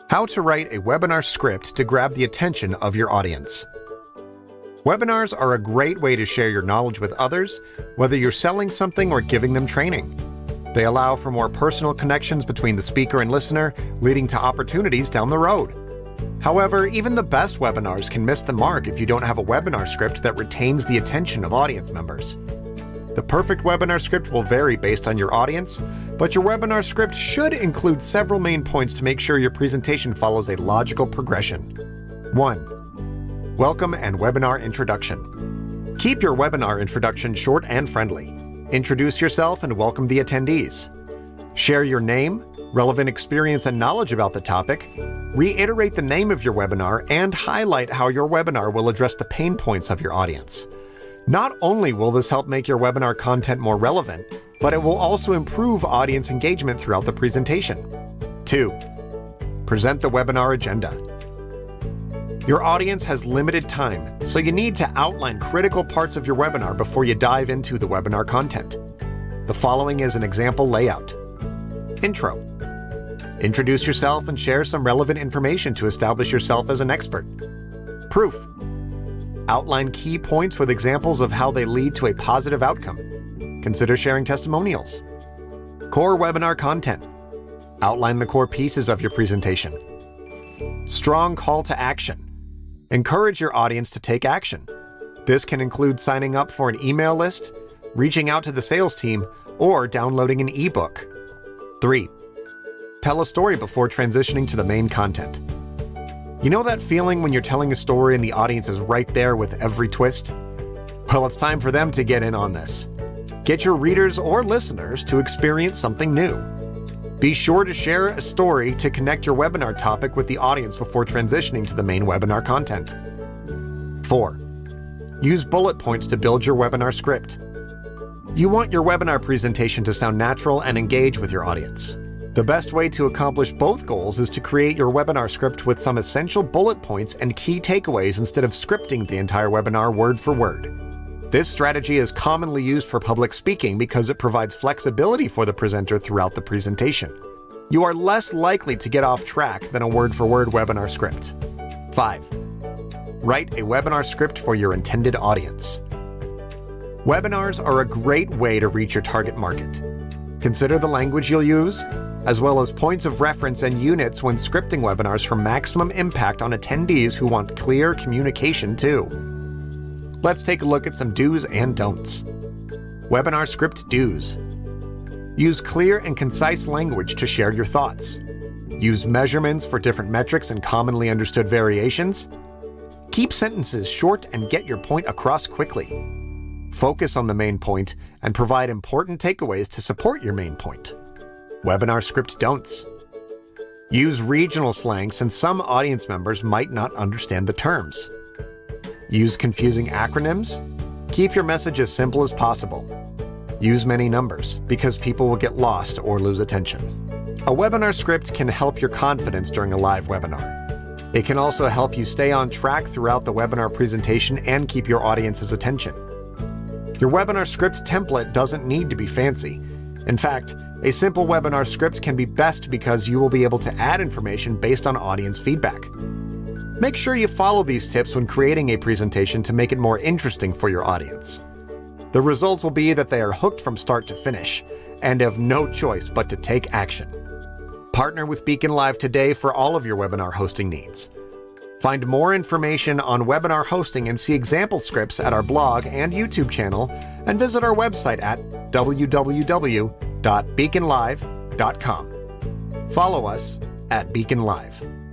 How to write a webinar script to grab the attention of your audience. Webinars are a great way to share your knowledge with others, whether you're selling something or giving them training. They allow for more personal connections between the speaker and listener, leading to opportunities down the road. However, even the best webinars can miss the mark if you don't have a webinar script that retains the attention of audience members. The perfect webinar script will vary based on your audience, but your webinar script should include several main points to make sure your presentation follows a logical progression. 1. Welcome and webinar introduction. Keep your webinar introduction short and friendly. Introduce yourself and welcome the attendees. Share your name, relevant experience and knowledge about the topic. Reiterate the name of your webinar and highlight how your webinar will address the pain points of your audience. Not only will this help make your webinar content more relevant, but it will also improve audience engagement throughout the presentation. 2. Present the webinar agenda. Your audience has limited time, so you need to outline critical parts of your webinar before you dive into the webinar content. The following is an example layout. Intro. Introduce yourself and share some relevant information to establish yourself as an expert. Proof. Outline key points with examples of how they lead to a positive outcome. Consider sharing testimonials. Core webinar content. Outline the core pieces of your presentation. Strong call to action. Encourage your audience to take action. This can include signing up for an email list, reaching out to the sales team, or downloading an ebook. 3. Tell a story before transitioning to the main content. You know that feeling when you're telling a story and the audience is right there with every twist? Well, it's time for them to get in on this. Get your readers or listeners to experience something new. Be sure to share a story to connect your webinar topic with the audience before transitioning to the main webinar content. 4. Use bullet points to build your webinar script. You want your webinar presentation to sound natural and engage with your audience. The best way to accomplish both goals is to create your webinar script with some essential bullet points and key takeaways instead of scripting the entire webinar word for word. This strategy is commonly used for public speaking because it provides flexibility for the presenter throughout the presentation. You are less likely to get off track than a word-for-word webinar script. 5. Write a webinar script for your intended audience. Webinars are a great way to reach your target market. Consider the language you'll use, as well as points of reference and units when scripting webinars for maximum impact on attendees who want clear communication too. Let's take a look at some do's and don'ts. Webinar script do's. Use clear and concise language to share your thoughts. Use measurements for different metrics and commonly understood variations. Keep sentences short and get your point across quickly. Focus on the main point and provide important takeaways to support your main point. Webinar script don'ts. Use regional slang since some audience members might not understand the terms. Use confusing acronyms. Keep your message as simple as possible. Use many numbers because people will get lost or lose attention. A webinar script can help your confidence during a live webinar. It can also help you stay on track throughout the webinar presentation and keep your audience's attention. Your webinar script template doesn't need to be fancy. In fact, a simple webinar script can be best because you will be able to add information based on audience feedback. Make sure you follow these tips when creating a presentation to make it more interesting for your audience. The results will be that they are hooked from start to finish and have no choice but to take action. Partner with BeaconLive today for all of your webinar hosting needs. Find more information on webinar hosting and see example scripts at our blog and YouTube channel, and visit our website at www.beaconlive.com. Follow us at BeaconLive.